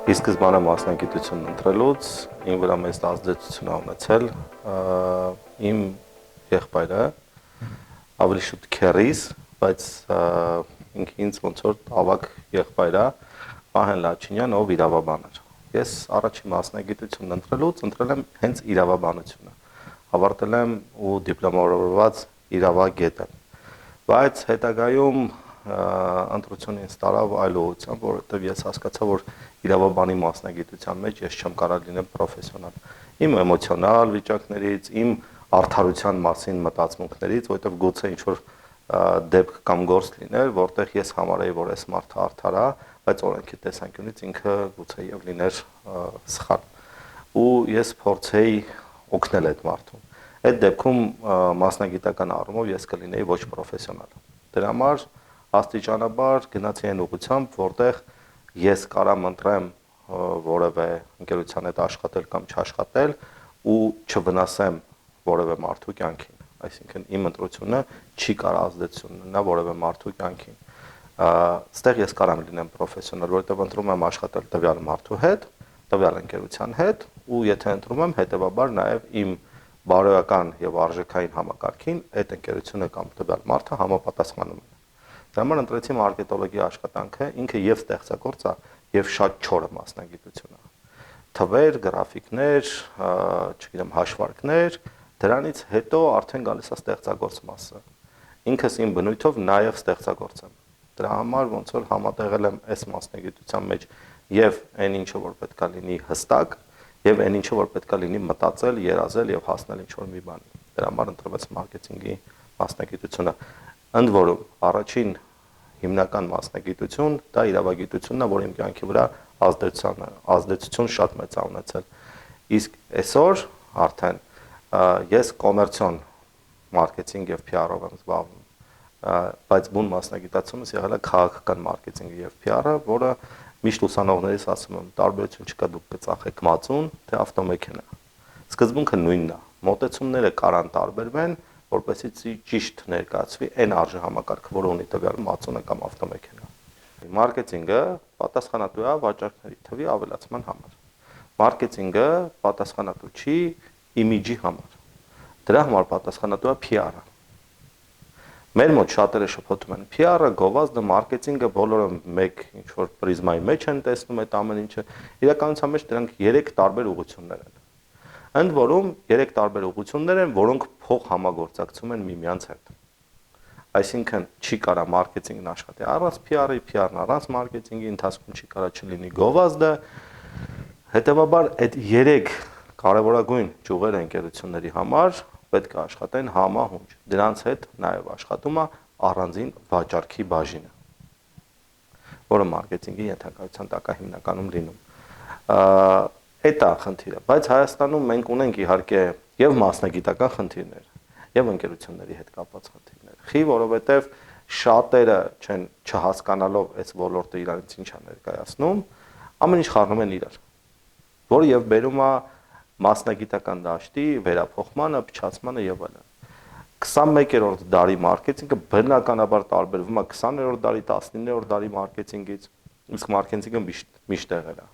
Ի սկզբանե մասնագիտությունն ընտրելուց իմ վրա մեծ ազդեցություն ունեցել իմ եղբայրը, ավելի շուտ քեռիս, բայց ինքը ինձ ոնց որ ավագ եղբայր է, Վահեն Լաչինյան, ով իրավաբան էր։ Ես առաջին մասնագիտությունն ընտրելուց ընտրել եմ հենց իրավաբանությունը։ Ավարտել եմ ու դիպլոմավորված իրավագետ եմ։ Բայց հետագայում ընտրությունը ինձ տարավ այլ ուղղությամբ, որովհետև ես հասկացա, որ իրավաբանի մասնագիտության մեջ ես չեմ կարող լինել պրոֆեսիոնալ։ Իմ էմոցիոնալ վիճակներից, իմ արդարության մասին մտածմունքներից, որովհետև գուցե ինչ-որ դեպք կամ գործ լիներ, որտեղ ես համարեի, որ այս մարդը արդար է, բայց օրենքի տեսանկյունից ինքը գուցե եւ լիներ սխալ։ Ու ես փորձեի օգնել այդ մարդուն։ Այդ դեպքում մասնագիտական առումով ես կլինեի ոչ պրոֆեսիոնալ։ Դրա համար աստիճանաբար գնացի այն ուղղությամբ, որտեղ ես կարամ ընտրեմ որևէ ընկերության հետ աշխատել կամ չաշխատել ու չվնասեմ որևէ մարդու կյանքին։ Այսինքն իմ ընտրությունը չի կարող ազդեցություն ունենա որևէ մարդու կյանքին։ Այստեղ ես կարամ լինեմ պրոֆեսիոնալ, որովհետև ընտրում եմ աշխատել տվյալ մարդու հետ, տվյալ ընկերության հետ ու եթե ընտրում եմ, հետեւաբար նաև իմ բարոյական եւ արժեքային համակարգին այդ ընկերությունը կամ տվյալ մարդը համապատասխանում են։ Դրա համար ընտրեցի մարկետոլոգի աշխատանքը, ինքը եւ ստեղծագործ է եւ շատ չորը մասնագիտություն է։ Թվեր, գրաֆիկներ, չգիտեմ, հաշվարկներ, դրանից հետո արդեն գալիս է ստեղծագործ մասը։ Ինքս իմ բնույթով նաեւ ստեղծագործ եմ։ Դրա համար ոնց որ համատեղել եմ այս մասնագիտության մեջ եւ այն ինչը որ պետքա լինի հստակ եւ այն ինչը որ պետքա լինի մտածել, երազել եւ հասնել ինչ-որ մի բանի։ Դրա համար ընտրվեց մարքեթինգի մասնագիտությունը։ Ընդ որում, առաջին հիմնական մասնագիտություն դա իրավագիտությունն է, որ իմ կյանքի վրա ազդեցություն շատ մեծ է ունեցել։ Իսկ այսօր արդեն ես կոմերցիոն մարքեթինգ եւ PR-ով եմ զբաղվում, բայց բուն մասնագիտացումս եղել է քաղաքական մարքեթինգը եւ PR-ը, որը միշտ ուսանողներից ասում եմ, տարբերություն չկա, դուք կծախեք մածուն, թե ավտոմեքենա։ Սկզբունքը նույնն է, մոտեցումները կարան տարբերվեն, որպեսզի ճիշտ ներկայացվի այն արժե համակարգը, որը ունի տվյալ մածունը կամ ավտոմեքենա։ Մարքեթինգը պատասխանատու է վաճառքների թվի ավելացման համար։ Մարքեթինգը պատասխանատու չի իմիջի համար։ Դրա համար պատասխանատու է PR-ը։ Մեր մոտ շատերը շփոթում են PR-ը, գովազդը, մարքեթինգը բոլորը մեկ ինչ-որ պրիզմայի մեջ են տեսնում այդ ամեն ինչը։ Իրականության մեջ դրանք 3 տարբեր ուղղություններ են։ Ընդ որում 3 տարբեր ուղղություններ են, որոնք փող համագործակցում են միմյանց հետ։ Այսինքն չի կարա մարքեթինգն աշխատի առանց PR-ի, PR-ն առանց մարքեթինգի, ընթացքում չի կարա չլինի գովազդը։ Հետևաբար այդ 3 կարևորագույն ճյուղերը ընկերությունների համար պետք է աշխատեն համահունչ։ Դրանց հետ նաև աշխատում է առանձին վաճառքի բաժինը, որը մարքեթինգի ենթակայության տակ է հիմնականում լինում։ Այդ է խնդիրը, բայց Հայաստանում մենք ունենք իհարկե եւ մասնագիտական խնդիրներ, եւ ընկերությունների հետ կապված խնդիրներ։ Խի, որովհետեւ շատերը չեն չհասկանալով այս ոլորտը իրանից ինչ է ներկայացնում, ամեն ինչ խառնում են իրար, որը եւ բերում է մասնագիտական դաշտի վերափոխմանը, փչացմանը եւ այլն։ 21-րդ դարի մարքեթինգը բնականաբար տարբերվում է 20-րդ դարի, 19-րդ դարի մարքեթինգից, իսկ մարքեթինգը միշտ եղել է։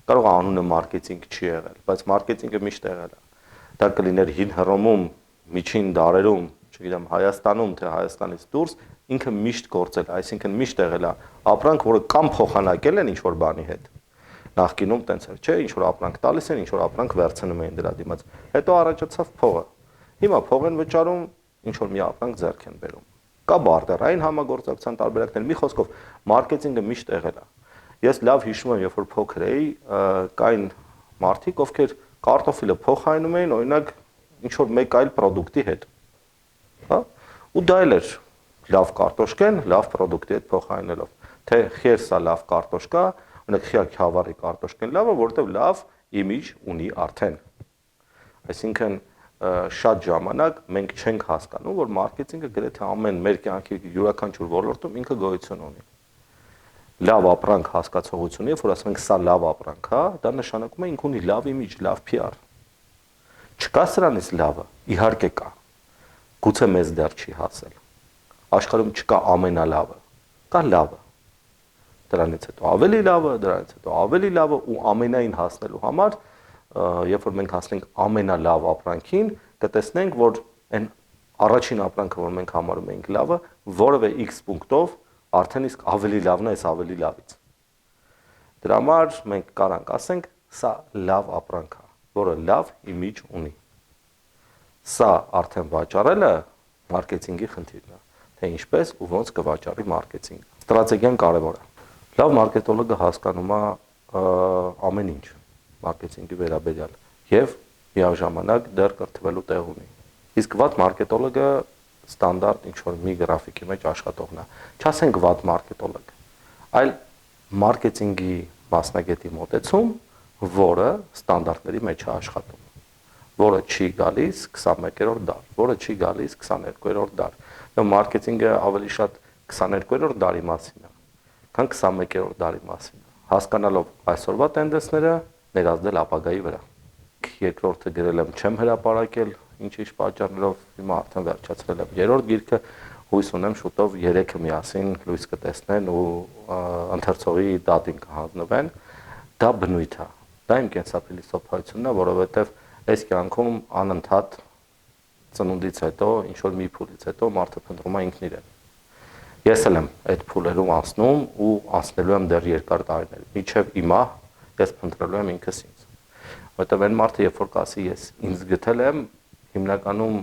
Կարող է անունը մարքեթինգ չի եղել, բայց մարքեթինգը միշտ եղել է։ Դա կլիներ հին Հռոմում, միջին դարերում, չգիտեմ, Հայաստանում, թե Հայաստանից դուրս, ինքը միշտ գործել է, այսինքն միշտ եղել է ապրանք, որը կամ փոխանակել են ինչ-որ բանի հետ։ Նախկինում տենց էր, չէ, ինչ որ ապրանք տալիս են, ինչ որ ապրանք վերցնում էին դրա դիմաց։ Հետո առաջացավ փողը։ Հիմա փող են վճարում, ինչ որ մի ապրանք ձեռք են բերում։ Կա բարտերային համագործակցության տարբերակներ, մի խոսքով, մարքեթինգը միշտ եղել է։ Ես լավ հիշում եմ, երբ որ փոքր էի, կային մարդիկ, ովքեր կարտոֆիլը փոխարինում էին, օրինակ, ինչ որ մեկ այլ պրոդուկտի հետ։ Հա? Ու դա էլ էր լավ կարտոշկեն, լավ պրոդուկտի հետ փոխարինելով։ Թե խերսա լավ կարտոշկա, Քյավառի կարտոշկեն լավ է, որովհետև լավ իմիջ ունի արդեն։ Այսինքն շատ ժամանակ մենք չենք հասկանում, որ մարքեթինգը գրեթե ամեն մեր կյանքի յուրաքանչյուր ոլորտում ինքը գոյություն ունի։ Լավ ապրանք հասկացողությունը, երբ որ ասում ենք սա լավ ապրանք, հա, դա նշանակում է ինքը ունի լավ իմիջ, լավ PR։ Չկա սրանից լավը, իհարկե կա։ Գուցե մեզ դեռ չի հասել։ Աշխարհում չկա ամենալավը, կա լավը։ դրանից հետո ավելի լավը, դրանից հետո ավելի լավը ու ամենային հասնելու համար, երբ որ մենք հասնենք ամենալավ ապրանքին, կտեսնենք, որ այն առաջին ապրանքը, որ մենք համարում ենք լավը, որևէ X պունկտով արդեն իսկ ավելի լավն է այս ավելի լավից։ Դրա համար մենք կարանք ասենք, սա լավ ապրանք է, որը լավ իմիջ ունի։ Սա արդեն վաճառելը մարքեթինգի խնդիրն է, թե ինչպես ու ոնց կվաճառի մարքեթինգը։ Ստրատեգիան կարևոր է։ Լավ մարքետոլոգը հասկանում է ամեն ինչ մարքեթինգի վերաբերյալ եւ միաժամանակ դեռ կրթվելու տեղ ունի։ Իսկ վատ մարքետոլոգը ստանդարտ ինչ-որ մի գրաֆիկի մեջ աշխատողն է։ Չասենք վատ մարքետոլոգ, այլ մարքեթինգի մասնագետի մոտեցում, որը ստանդարտների մեջ է աշխատում, որը չի գալիս 21-րդ դար, որը չի գալիս 22-րդ դար։ Մարքեթինգը ավելի շատ 22-րդ դարի մասին է, քան 21-րդ դարի մասին։ Հասկանալով այսօրվա տենդենսները, ներազդել ապագայի վրա։ Երկրորդը գրել եմ չեմ հրապարակել, ինչ-ինչ պատճառներով, հիմա արդեն վերջացրել եմ երրորդ գիրքը, հույս ունեմ շուտով 3-ը միասին լույս կտեսնեն ու ընթերցողի դատին կհանձնվեն։ Դա բնույթ է, դա իմ կենսափիլիսոփայությունն է, որովհետև այս կյանքում անընդհատ ծնունդից հետո, ինչ-որ մի փուլից հետո մարդը փնտրում է ինքն իրեն։ Ես էլ եմ այդ փուլերում անցնում ու անցնելու եմ դեռ երկար տարիներ։ Մինչև հիմա ես փնտրելու եմ ինքս ինձ։ Որտեղ այն մարդը, երբ որ կասի ես ինձ գտել եմ, հիմնականում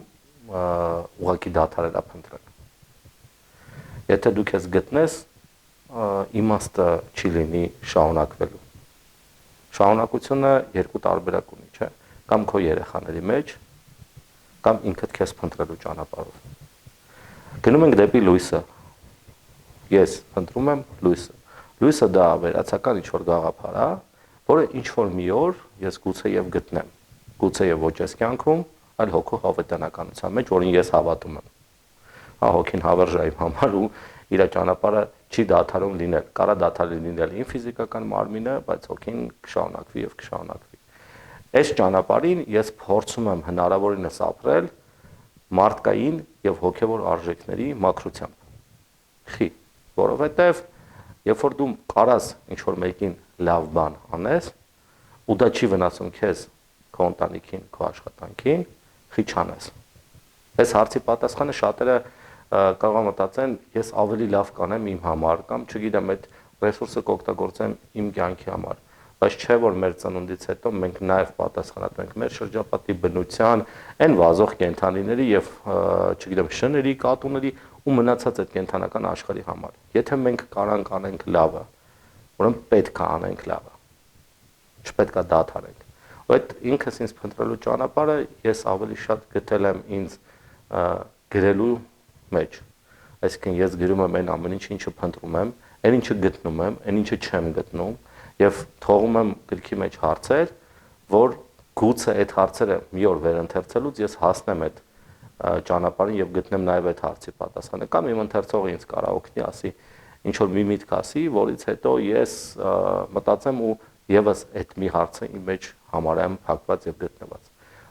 ուղղակի դադարել է փնտրել։ Եթե դու քեզ գտնես, իմաստը չի լինի շարունակվելու։ Շարունակությունը երկու տարբերակ ունի, չէ՞։ Կամ քո երեխաների մեջ, կամ ինքդ քեզ փնտրելու ճանապարհով։ Գնում ենք դեպի լույսը։ Ես փնտրում եմ լույսը։ Լույսը դա վերացական ինչ-որ գաղափար է, որը ինչ-որ մի օր ես գուցե եւ գտնեմ։ Գուցե եւ ոչ այս կյանքում, այլ հոգու հավետանականության մեջ, որին ես հավատում եմ։ Հոգին հավերժ է իմ համար ու իր ճանապարհը չի դադարում լինել։ Կարա դադարի լինել իմ ֆիզիկական մարմինը, բայց հոգին կշարունակվի եւ կշարունակվի։ Այս ճանապարհին ես փորձում եմ հնարավորինս ապրել մարդկային եւ հոգեվոր արժեքների մաքրությամբ։ Խի, որովհետեւ երբ որ դու կարաս ինչ-որ մեկին լավ բան անես, ու դա չի վնասում քեզ, քո ընտանիքին, քո աշխատանքին, խի չանես։ Այս հարցի պատասխանը շատերը կարող են մտածեն, ես ավելի լավ կանեմ իմ համար կամ չգիտեմ, այդ ռեսուրսը կօգտագործեմ իմ կյանքի համար, բայց չէ որ մեր ծնունդից հետո մենք նաև պատասխանատու ենք մեր շրջապատի բնության, այն վազող կենդանիների եւ չգիտեմ, շների, կատուների ու մնացած այդ կենդանական աշխարհի համար։ Եթե մենք կարանք անենք լավը, ուրեմն պետք է անենք լավը։ Չպետք է դադարենք։ Այդ ինքս ինձ փնտրելու ճանապարհը ես ավելի շատ գտել եմ ինձ գրելու մեջ, այսինքն ես գրում եմ այն ամեն ինչ, ինչը փնտրում եմ, այն ինչը գտնում եմ, այն ինչը չեմ գտնում, եւ թողում եմ գրքի մեջ հարցեր, որ գուցե այդ հարցերը մի օր վերընթերցելուց ես հասնեմ այդ ճանապարհին եւ գտնեմ նաեւ այդ հարցի պատասխանը, կամ իմ ընթերցողը ինձ կարա օգնի, ասի ինչ որ մի միտք ասի, որից հետո ես մտածեմ ու եւս այդ մի հարցը իմ մեջ համարեմ փակված եւ գտնված։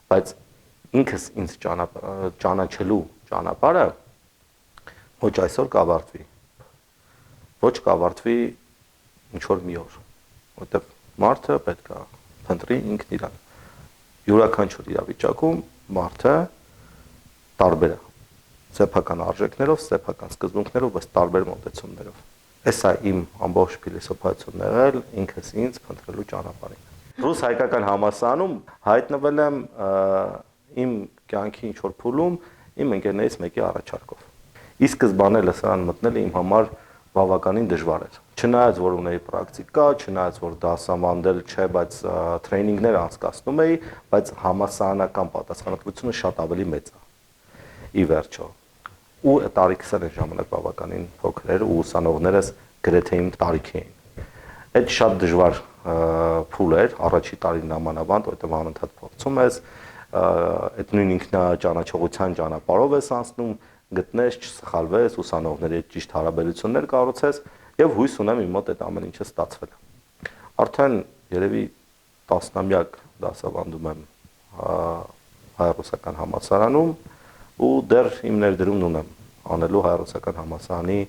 Բայց ինքս ինձ ճանաչելու ճանապարհը ոչ այսօր կավարտվի, ոչ կավարտվի ինչ-որ մի օր, որտեղ մարդը պետք է փնտրի ինքն իրան։ Յուրաքանչյուր իրավիճակում մարդը տարբեր է, սեփական արժեքներով, սեփական սկզբունքներով, բայց տարբեր մոտեցումներով։ Էսա իմ ամբողջ փիլիսոփայությունն եղել ինքս ինձ փնտրելու ճանապարհին։ Ռուս հայկական համալսարանում հայտնվել եմ իմ կյանքի ինչ-որ փուլում իմ ընկերներից մեկի առաջարկով։ Ի սկզբանե լսարան մտնելը իմ համար բավականին դժվար էր։ Չնայած որ ունեի պրակտիկա, չնայած որ դասավանդել չէ, բայց տրեյնինգներ անցկացնում էի, բայց համալսարանական պատասխանատվությունը շատ ավելի մեծ է։ Ի վերջո։ Ու տարիքս էր ժամանակ բավականին փոքր էր ու ուսանողներս գրեթե իմ տարիքի էին։ Այդ շատ դժվար փուլ էր, առաջի տարին նամանավանդ, որտեղ անընդհատ փորձում ես, այդ նույն ինքնաճանաչողության ճանապարհով ես անցնում, գտնես, չսխալվես, ուսանողների հետ ճիշտ հարաբերություններ կառուցես եւ հույս ունեմ իմ մոտ այդ ամեն ինչը ստացվել է։ Արդեն երևի 10-ամյակ դասավանդում եմ հայ-ռուսական համալսարանում ու դեռ իմ ներդրումն ունեմ անելու հայ-ռուսական համալսարանի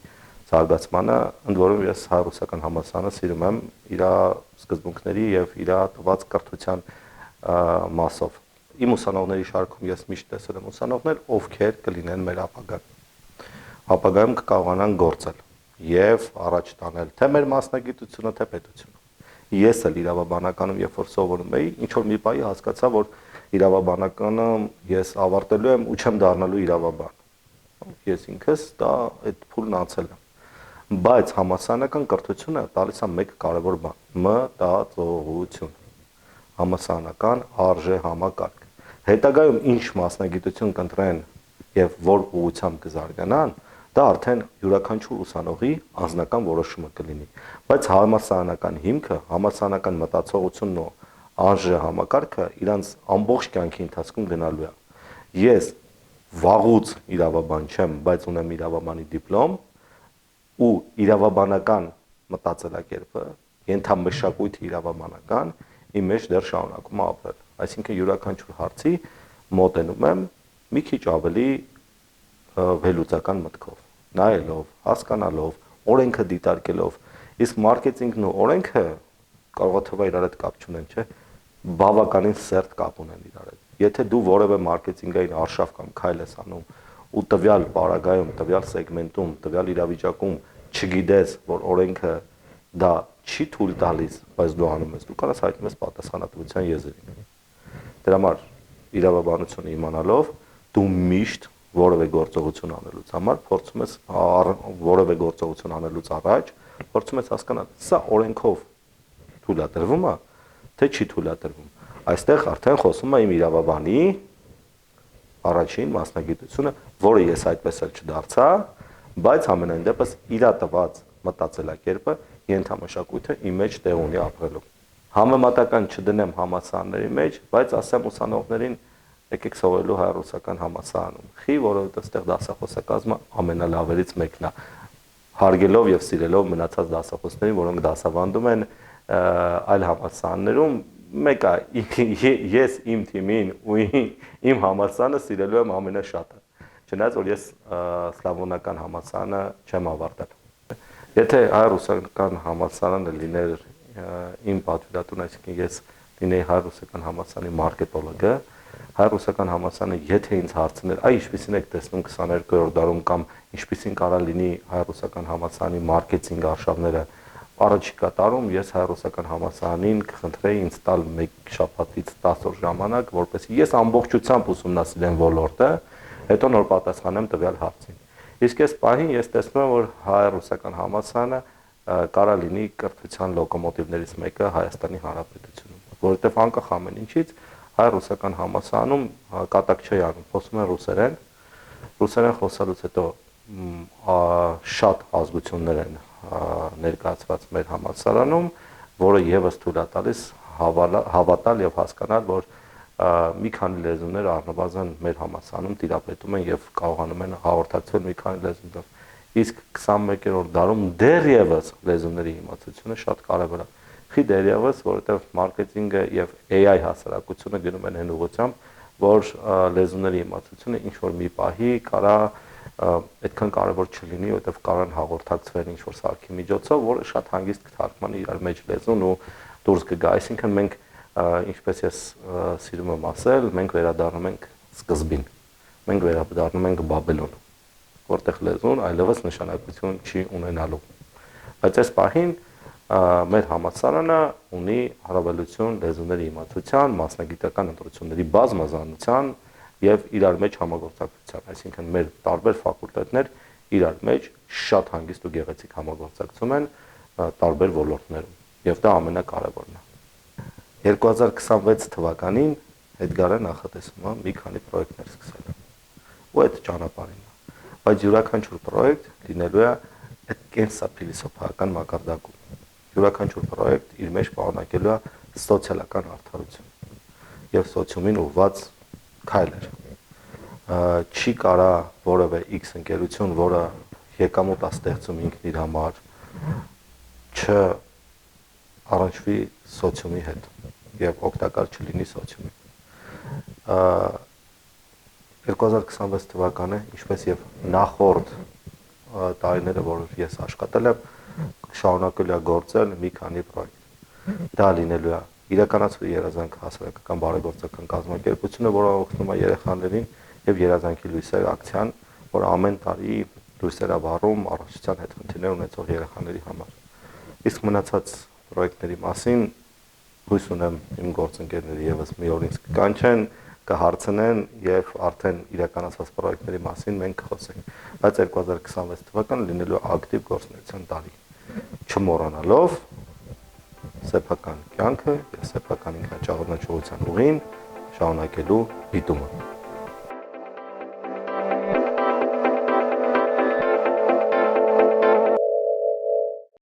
զարգացմանը, ընդ որում ես հայ-ռուսական համալսարանը սիրում եմ իր սկզբունքների եւ իր տված կրթության մասով։ Իմ ուսանողների շարքում ես միշտ տեսել եմ ուսանողներ, ովքեր կլինեն մեր ապագայում կկարողանան գործել եւ առաջ տանել թե մեր մասնագիտությունը, թե պետությունը։ Ես էլ իրավաբանականում երբ որ սովորում էի, ինչ որ մի պահի հասկացա, որ իրավաբանականը ես ավարտելու եմ ու չեմ դառնալու իրավաբան։ Ես ինքս դա այդ փուլն անցել եմ։ Բայց համալսարանական կրթությունը տալիս է մեկ կարևոր բան՝ մտածողություն, համալսարանական արժե համակարգ։ Հետագայում ինչ մասնագիտություն կընտրեն եւ որ ուղղությամբ կզարգանան, դա արդեն յուրաքանչյուր ուսանողի անձնական որոշումը կլինի։ Բայց համալսարանական հիմքը, համալսարանական մտածողությունն ու արժե համակարգը իրանց ամբողջ կյանքի ընթացքում գնալու է։ Ես վաղուց իրավաբան չեմ, բայց ունեմ իրավաբանի դիպլոմ ու իրավաբանական մտածելակերպը, ենթամշակույթ իրավաբանական իմ մեջ դեռ շարունակում է ապրել։ Այսինքն յուրաքանչյուր հարցի մոտենում եմ մի քիչ ավելի վերլուծական մտքով, նայելով, հասկանալով, օրենքը դիտարկելով, իսկ մարքեթինգն ու օրենքը կարող է թվա իրար հետ կապ չունեն, չէ՞, բավականին սերտ կապ ունեն իրար հետ։ Եթե դու որևէ մարքեթինգային արշավ կամ քայլ ես անում ու տվյալ պարագայում, տվյալ սեգմենտում, տվյալ իրավիճակում չգիտես, որ օրենքը դա չի թույլ տալիս, բայց դու անում ես, դու կարաս հայտնում ես պատասխանատվության եզրին։ Դրա համար իրավաբանությունը իմանալով դու միշտ որևէ գործողություն անելուց համար փորձում ես որևէ գործողություն անելուց առաջ փորձում ես հասկանալ, սա օրենքով թույլատրվում է, թե չի թույլատրվում։ Այստեղ արդեն խոսում է իմ իրավաբանի առաջին մասնագիտությունը, որը ես այդպես էլ չդարձա, բայց ամենայն դեպս իր տված մտածելակերպը ենթամշակույթը իմ մեջ տեղ ունի ապրելու։ Համեմատական չդնեմ համալսարանների մեջ, բայց ասեմ ուսանողներին եկեք սովորելու հայ-ռուսական համալսարանում։ Խի, որովհետև այստեղ դասախոսակազմը ամենալավերից մեկն է։ Հարգելով եւ սիրելով մնացած դասախոսներին, որոնք դասավանդում են այլ համալսարաններում, մեկը ես իմ թիմին ու իմ համալսարանը սիրելու եմ ամենաշատը։ Չնայած որ ես սլավոնական համալսարանը չեմ ավարտել։ Եթե հայ-ռուսական համալսարանը լիներ իմ պատվիրատուն, այսինքն ես լինեի հայ-ռուսական համալսարանի մարկետոլոգը, հայ-ռուսական համալսարանը եթե ինձ հարցներ, այ ինչպիսին եք տեսնում 22-րդ դարում կամ ինչպիսին կարա լինի հայ-ռուսական համալսարանի մարքեթինգ արշավները առաջիկա տարում, ես հայ-ռուսական համալսարանին կխնդրեի ինձ տալ մեկ շաբաթից 10 օր ժամանակ, որպեսզի ես ամբողջությամբ ուսումնասիրեմ ոլորտը, հետո նոր պատասխանեմ տվյալ հարցին։ Իսկ այս պահին ես տեսնում եմ, որ հայ-ռուսական համալսարանը կարա լինի կրթության լոկոմոտիվներից մեկը Հայաստանի Հանրապետությունում, որովհետև անկախ ամեն ինչից հայ-ռուսական համալսարանում կատակ չի անում, խոսում են ռուսերեն խոսալուց հետո շատ ազգություններ են ներկայացված մեր համալսարանում, որը եւս թույլ է տալիս հավատալ եւ հասկանալ, որ մի քանի լեզուներ առնվազն մեր համալսարանում տիրապետում են եւ կարողանում են հաղորդակցվել մի քանի լեզուներով։ Իսկ 21-րդ դարում դեռևս լեզուների իմացությունը շատ կարևոր է։ Խի դեռևս, որովհետեւ մարքեթինգը եւ AI հասարակությունը գնում են այն ուղղությամբ, որ լեզուների իմացությունը ինչ որ մի պահի կարա այդքան կարևոր չլինի, որովհետեւ կարան հաղորդակցվել ինչ որ սարքի միջոցով, որը շատ հանգիստ կթարգմանի իր մեջ լեզուն ու դուրս կգա։ Այսինքն մենք ինչպես ես սիրում եմ ասել, մենք վերադառնում ենք սկզբին։ Մենք վերադառնում ենք Բաբելոն, որտեղ լեզուն այլևս նշանակություն չի ունենալու։ Բայց այս պահին մեր համալսարանը ունի հարաբերություն լեզուների իմացության, մասնագիտական ընտրությունների բազմազանության եւ իրար մեջ համագործակցության, այսինքն մեր տարբեր ֆակուլտետներ իրար մեջ շատ հանգիստ ու գեղեցիկ համագործակցում են տարբեր ոլորտներում եւ դա ամենակարևորն է։ 2026 թվականին Էդգարը նախատեսում է մի քանի պրոյեկտներ սկսել։ Ու այդ ճանապարհին է։ Բայց յուրաքանչյուր պրոյեկտ լինելու է այդ կենսափիլիսոփայական մակարդակում։ Յուրաքանչյուր պրոյեկտ իր մեջ պարունակելու է սոցիալական արդարություն եւ սոցիումին ուղղված քայլեր։ Չի կարա որևէ X ընկերություն, որը եկամուտ է ստեղծում ինքն իր համար, առնչվի սոցիումի հետ եւ օգտակար չլինի սոցիումին։ 2026 թվականը, ինչպես եւ նախորդ տարիները, որ ես աշխատել եմ, շարունակել եմ գործել մի քանի պրոյեկտ։ Դա լինելու է իրականացվի երազանք հասարակական բարեգործական կազմակերպությունը, որը օգնում է երեխաներին, եւ երազանքի լույսեր ակցիան, որ ամեն տարի լույսեր է վառում առողջության հետ խնդիրներ ունեցող երեխաների համար։ Իսկ մնացած պրոյեկտների մասին հույս ունեմ իմ գործընկերները եւս մի օր ինձ կկանչեն, կհարցնեն եւ արդեն իրականացված պրոյեկտների մասին մենք կխոսենք։ Բայց 2026 թվականը լինելու ակտիվ գործունեության տարի, չմոռանալով սեփական կյանքը եւ սեփական ինքնաճանաչողության ուղին շարունակելու դիտումը։